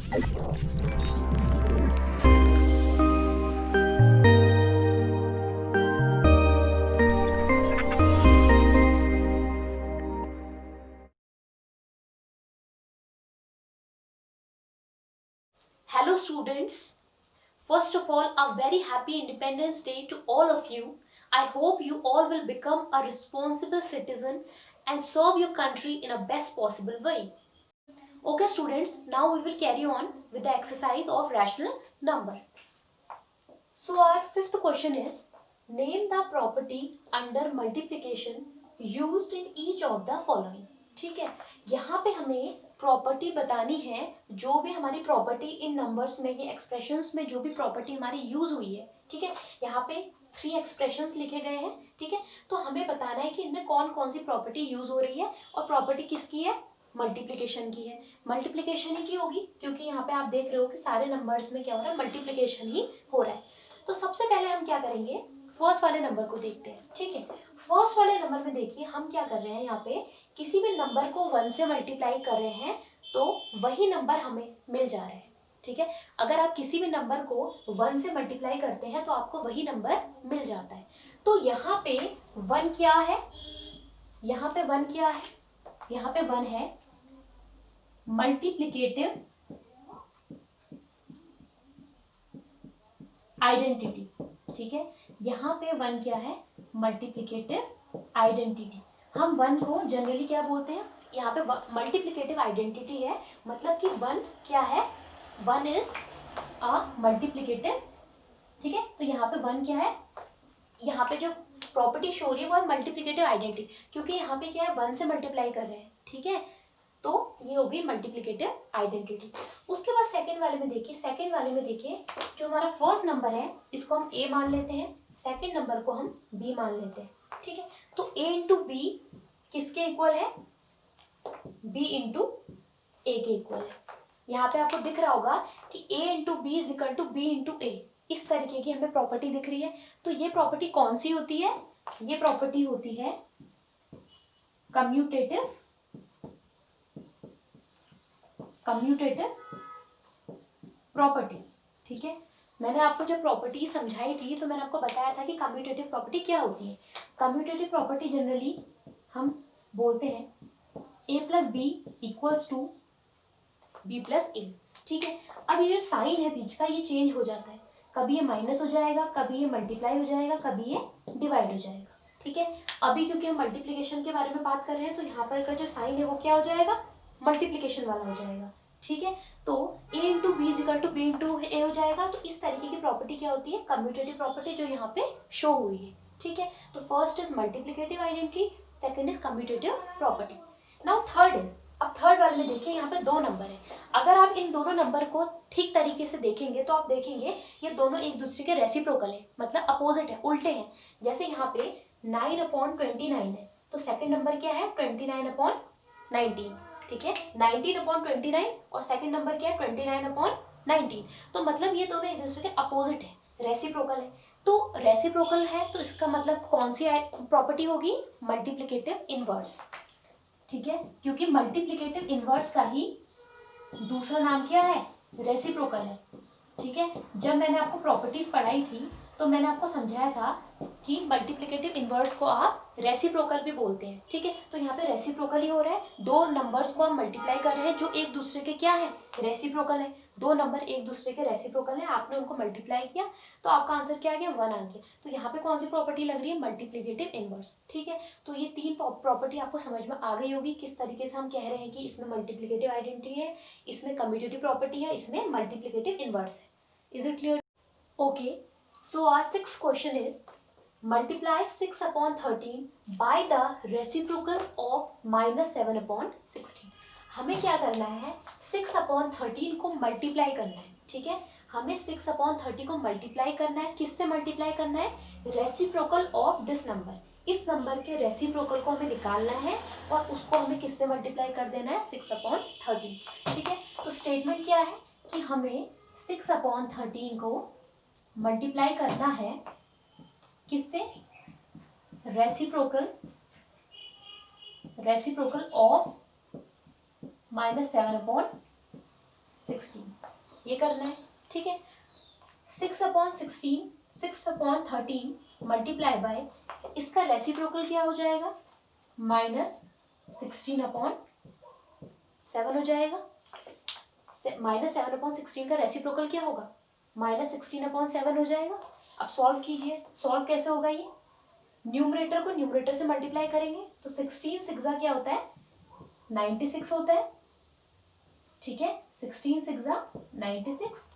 Hello students, first of all a very happy Independence Day to all of you. I hope you all will become a responsible citizen and serve your country in a best possible way. Okay students, now we will carry on with the exercise of rational number. So our fifth question is, name the property under multiplication used in each of the following. ठीक है, यहाँ पे हमें property बतानी है, जो भी हमारी प्रॉपर्टी इन नंबर्स में, ये एक्सप्रेशंस में जो भी प्रॉपर्टी हमारी यूज हुई है, ठीक है, यहाँ पे 3 एक्सप्रेशंस लिखे गए हैं, ठीक है, तो हमें बताना है कि इनमें कौन कौन सी प्रॉपर्टी यूज हो रही है और प्रॉपर्टी किसकी है, मल्टीप्लीकेशन की है। मल्टीप्लीकेशन ही की होगी क्योंकि यहाँ पे आप देख रहे हो कि सारे नंबर्स में क्या हो रहा है, मल्टीप्लीकेशन ही हो रहा है। तो सबसे पहले हम क्या करेंगे, फर्स्ट वाले नंबर को देखते हैं। ठीक है, फर्स्ट वाले नंबर में देखिए हम क्या कर रहे हैं, यहाँ पे किसी भी नंबर को 1 से मल्टीप्लाई कर रहे हैं तो वही नंबर हमें मिल जा रहे हैं। ठीक है, अगर आप किसी भी नंबर को 1 से मल्टीप्लाई करते हैं तो आपको वही नंबर मिल जाता है। तो यहाँ पे 1 क्या है, यहाँ पे 1 क्या है, यहाँ पे 1 है मल्टीप्लिकेटिव आइडेंटिटी। ठीक है, यहाँ पे 1 क्या है, मल्टीप्लिकेटिव आइडेंटिटी। हम 1 को जनरली क्या बोलते हैं, यहाँ पे मल्टीप्लिकेटिव आइडेंटिटी है, मतलब कि 1 क्या है, 1 इज अ मल्टीप्लिकेटिव। ठीक है, तो यहाँ पे 1 क्या है, यहाँ पे जो प्रॉपर्टी शो हो रही है वो है मल्टीप्लिकेटिव आइडेंटिटी, क्योंकि यहाँ पे क्या है 1 से मल्टीप्लाई कर रहे हैं। ठीक है, तो ये होगी मल्टीप्लिकेटिव आइडेंटिटी। उसके बाद सेकंड वाले में देखिए, सेकंड वाले में देखिए जो हमारा फर्स्ट नंबर है इसको हम a मान लेते हैं, सेकंड नंबर को हम b मान लेते हैं। ठीक है, तो a इंटू बी किसके इक्वल है, b इंटू ए के इक्वल है। यहाँ पे आपको दिख रहा होगा कि a into b is equal to b into a, इस तरीके की हमें प्रॉपर्टी दिख रही है। तो ये प्रॉपर्टी कौन सी होती है, ये प्रॉपर्टी होती है कम्यूटेटिव प्रॉपर्टी। ठीक है, मैंने आपको जब प्रॉपर्टी समझाई थी तो मैंने आपको बताया था कि कम्यूटेटिव प्रॉपर्टी क्या होती है। कम्यूटेटिव प्रॉपर्टी जनरली हम बोलते हैं a plus b equals to b plus a. ठीक है, अब ये जो साइन है बीच का ये चेंज हो जाता है, कभी ये माइनस हो जाएगा, कभी ये मल्टीप्लाई हो जाएगा, कभी ये डिवाइड हो जाएगा। ठीक है, अभी क्योंकि हम मल्टीप्लीकेशन के बारे में बात कर रहे हैं तो यहाँ पर का जो साइन है वो क्या हो जाएगा, मल्टीप्लीकेशन वाला हो जाएगा। ठीक है, तो a into b is equal to b into a हो जाएगा। तो इस तरीके की प्रॉपर्टी क्या होती है, कम्यूटेटिव प्रॉपर्टी, जो यहाँ पे शो हुई है। ठीक है, तो first is multiplicative identity, second is commutative property. Now third is, अब थर्ड वाले में देखिए यहाँ पे 2 नंबर है। अगर आप इन दोनों नंबर को ठीक तरीके से देखेंगे तो आप देखेंगे ये दोनों एक दूसरे के रेसिप्रोकल है, मतलब अपोजिट है, उल्टे हैं। जैसे यहाँ पे 9/29 है तो सेकंड नंबर क्या है, 29/19। ठीक है, 19/29 और सेकंड नंबर क्या है, 29/19। तो मतलब ये दोनों एक दूसरे के अपोजिट है, रेसिप्रोकल है। तो रेसिप्रोकल है तो इसका मतलब कौन सी प्रॉपर्टी होगी, मल्टीप्लिकेटिव इनवर्स। ठीक है, क्योंकि मल्टीप्लिकेटिव इनवर्स का ही दूसरा नाम क्या है, रेसिप्रोकल है। ठीक है, जब मैंने आपको प्रॉपर्टीज पढ़ाई थी तो मैंने आपको समझाया था कि मल्टीप्लिकेटिव इनवर्स को आप रेसिप्रोकल भी बोलते हैं। ठीक है, तो यहाँ पे रेसिप्रोकल ही हो रहा है, 2 नंबर्स को हम मल्टीप्लाई कर रहे हैं जो एक दूसरे के क्या है, रेसिप्रोकल है। 2 नंबर एक दूसरे के रेसिप्रोकल है, आपने उनको मल्टीप्लाई किया तो आपका आंसर क्या आ गया, 1 आ गया। तो यहाँ पे कौन सी प्रॉपर्टी लग रही है, मल्टीप्लिकेटिव इनवर्स। ठीक है, तो ये 3 प्रॉपर्टी आपको समझ में आ गई होगी, किस तरीके से हम कह रहे हैं कि इसमें मल्टीप्लिकेटिव आइडेंटिटी है, इसमें कम्यूटेटिव प्रॉपर्टी है, इसमें मल्टीप्लिकेटिव इनवर्स है। Is it clear? Okay, so our sixth question is, multiply 6/13 by the reciprocal of -7/16। हमें क्या करना है, 6/13 को मल्टीप्लाई करना है। ठीक है, हमें 6/30 को मल्टीप्लाई करना है, किससे मल्टीप्लाई करना है, रेसिप्रोकल ऑफ दिस नंबर, इस नंबर के रेसिप्रोकल को हमें निकालना है और उसको हमें किससे मल्टीप्लाई कर देना है, 6/13। ठीक है, तो स्टेटमेंट क्या है कि हमें 6/13 को मल्टीप्लाई करना है किससे, रेसिप्रोकल ऑफ -7/16 16 ये करना है, ठीक है। 6/16 6/13 मल्टीप्लाई बाय इसका रेसिप्रोकल क्या हो जाएगा, -16/7 हो जाएगा। -7/16 का रेसिप्रोकल क्या होगा, -16/7 हो जाएगा। अब सॉल्व कीजिए, सॉल्व कैसे होगा, ये न्यूमरेटर को न्यूमरेटर से मल्टीप्लाई करेंगे तो 16 6 क्या होता है, 96 होता है, ठीक है। 16 6 96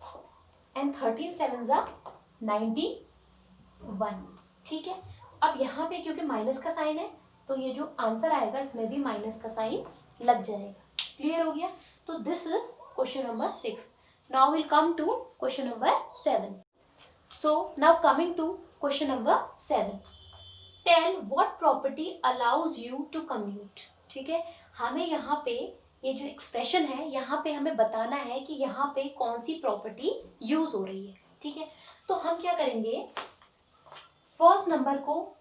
एंड 13 7 91, ठीक है। अब यहाँ पे क्योंकि माइनस का साइन है तो ये जो आंसर आएगा इसमें भी माइनस का साइन लग जाएगा। क्लियर हो गया। तो this is question number 6. Now will come to question number 7. So now coming to question number 7. Tell what property allows you to commute, ठीक है। हमें यहाँ पे ये जो एक्सप्रेशन है यहाँ पे हमें बताना है कि यहाँ पे कौन सी प्रॉपर्टी यूज हो रही है, ठीक है। तो हम क्या करेंगे, फर्स्ट नंबर को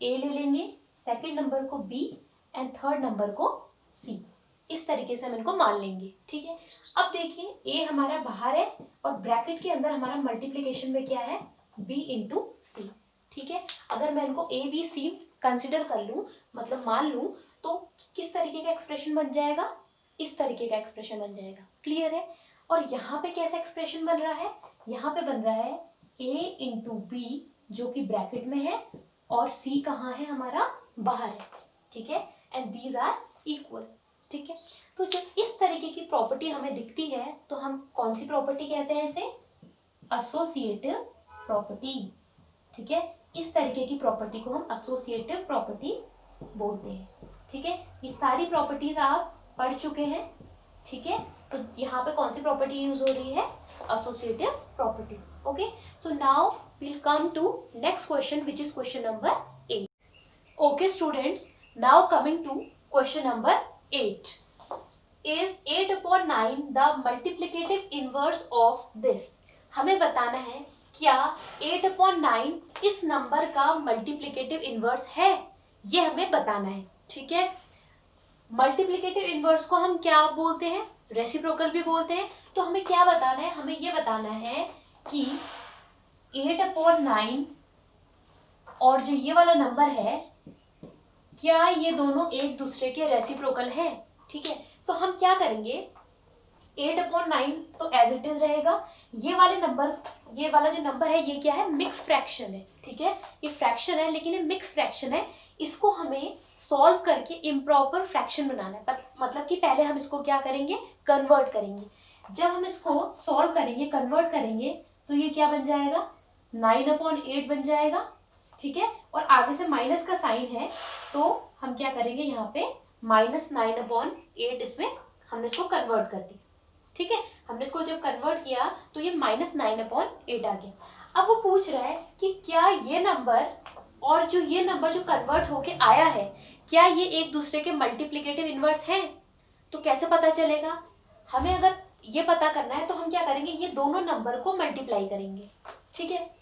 ए ले लेंगे, सेकंड नंबर को बी एंड थर्ड नंबर को सी, इस तरीके से हम इनको मान लेंगे, ठीक है। अब देखिए ए हमारा बाहर है और ब्रैकेट के अंदर हमारा मल्टीप्लिकेशन में क्या है, बी इंटू सी, ठीक है। अगर मैं इनको ए बी सी कंसिडर कर लूं, मतलब मान लूं, तो किस तरीके का एक्सप्रेशन बन जाएगा, इस तरीके का एक्सप्रेशन बन जाएगा। क्लियर है। और यहाँ पे कैसा एक्सप्रेशन बन रहा है, यहाँ पे बन रहा है ए इंटू बी जो कि ब्रैकेट में है और सी कहाँ है, हमारा बाहर है, ठीक है। एंड दीज आर इक्वल, ठीक है। तो जब इस तरीके की प्रॉपर्टी हमें दिखती है तो हम कौन सी प्रॉपर्टी कहते हैं, इसे एसोसिएटिव प्रॉपर्टी, ठीक है। इस तरीके की प्रॉपर्टी को हम एसोसिएटिव प्रॉपर्टी बोलते हैं, ठीक है। ये सारी प्रॉपर्टीज आप पढ़ चुके हैं, ठीक है। तो यहाँ पे कौन सी प्रॉपर्टी यूज हो रही है, associative property. Okay, so now we'll come to next question, which is question number 8. Okay students, now coming to question number 8. Is 8/9 the multiplicative inverse of this? हमें बताना है क्या 8/9 इस नंबर का मल्टीप्लिकेटिव इनवर्स है, ये हमें बताना है, ठीक है। मल्टीप्लिकेटिव इनवर्स को हम क्या बोलते हैं, रेसिप्रोकल भी बोलते हैं। तो हमें क्या बताना है, हमें ये बताना है कि 8/9 और जो ये वाला नंबर है क्या ये दोनों एक दूसरे के रेसिप्रोकल हैं, ठीक है। तो हम क्या करेंगे, 8/9 तो एज इट इज रहेगा। ये वाला जो नंबर है ये क्या है, मिक्स फ्रैक्शन है, ठीक है। ये फ्रैक्शन है लेकिन ये मिक्स फ्रैक्शन है। इसको हमें सॉल्व करके इम्प्रॉपर फ्रैक्शन बनाना है, मतलब कि पहले हम इसको क्या करेंगे, कन्वर्ट करेंगे। जब हम इसको सॉल्व करेंगे, कन्वर्ट करेंगे, तो ये क्या बन जाएगा, 9/8 बन जाएगा, ठीक है। और आगे से माइनस का साइन है तो हम क्या करेंगे, यहाँ पे -9/8 इसमें हमने इसको कन्वर्ट कर दिया, ठीक है। हमने इसको जब कन्वर्ट किया तो ये -9/8 आ गया। अब वो पूछ रहा है कि क्या ये नंबर और जो ये नंबर जो कन्वर्ट होके आया है, क्या ये एक दूसरे के मल्टीप्लिकेटिव इनवर्स हैं। तो कैसे पता चलेगा, हमें अगर ये पता करना है तो हम क्या करेंगे, ये दोनों नंबर को मल्टीप्लाई करेंगे, ठीक है।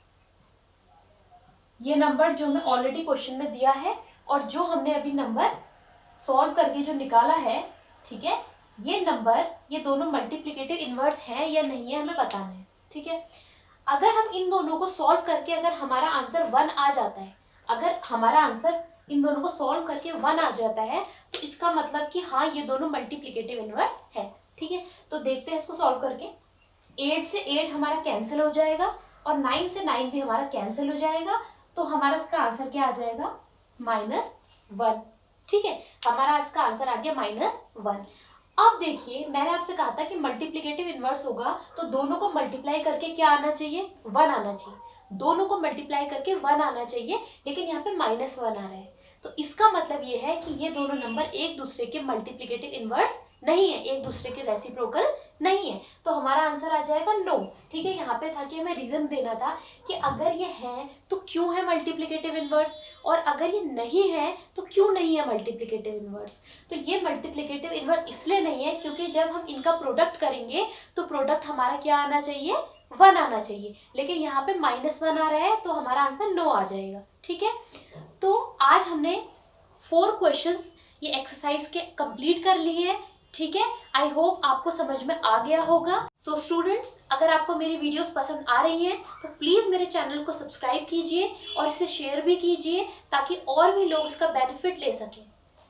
ये नंबर जो मैं ऑलरेडी क्वेश्चन में दिया है और जो हमने अभी नंबर सॉल्व करके जो निकाला है, ठीक है, ये नंबर, ये दोनों मल्टीप्लिकेटिव इनवर्स हैं या नहीं है, हमें बताना है, ठीक है। अगर हम इन दोनों को सॉल्व करके अगर हमारा आंसर 1 आ जाता है, अगर हमारा आंसर इन दोनों को सॉल्व करके 1 आ जाता है तो इसका मतलब कि हाँ ये दोनों मल्टीप्लिकेटिव इनवर्स है, ठीक है। तो देखते हैं इसको सॉल्व करके। 8 से 8 हमारा कैंसिल हो जाएगा और 9 से 9 भी हमारा कैंसिल हो जाएगा, तो हमारा इसका आंसर क्या आ जाएगा, -1, ठीक है। हमारा इसका आंसर आ गया -1। अब देखिए मैंने आपसे कहा था कि मल्टीप्लिकेटिव इनवर्स होगा तो दोनों को मल्टीप्लाई करके क्या आना चाहिए, 1 आना चाहिए। दोनों को मल्टीप्लाई करके 1 आना चाहिए, लेकिन यहाँ पे -1 आ रहा है। तो इसका मतलब ये है कि ये दोनों नंबर एक दूसरे के मल्टीप्लिकेटिव इनवर्स नहीं है, एक दूसरे के रेसिप्रोकल नहीं है। तो हमारा आंसर आ जाएगा नो, ठीक है। यहाँ पे था कि हमें रीजन देना था कि अगर ये है तो क्यों है मल्टीप्लिकेटिव इनवर्स, और अगर ये नहीं है तो क्यों नहीं है मल्टीप्लिकेटिव इनवर्स। तो ये मल्टीप्लिकेटिव इनवर्स इसलिए नहीं है क्योंकि जब हम इनका प्रोडक्ट करेंगे तो प्रोडक्ट हमारा क्या आना चाहिए, 1 आना चाहिए, लेकिन यहाँ पे -1 आ रहा है तो हमारा आंसर नो आ जाएगा, ठीक है। तो आज हमने 4 क्वेश्चंस ये एक्सरसाइज के कंप्लीट कर लिए हैं, ठीक है, आई होप आपको समझ में आ गया होगा। सो स्टूडेंट्स, अगर आपको मेरी वीडियोस पसंद आ रही हैं तो प्लीज मेरे चैनल को सब्सक्राइब कीजिए और इसे शेयर भी कीजिए ताकि और भी लोग इसका बेनिफिट ले सकें।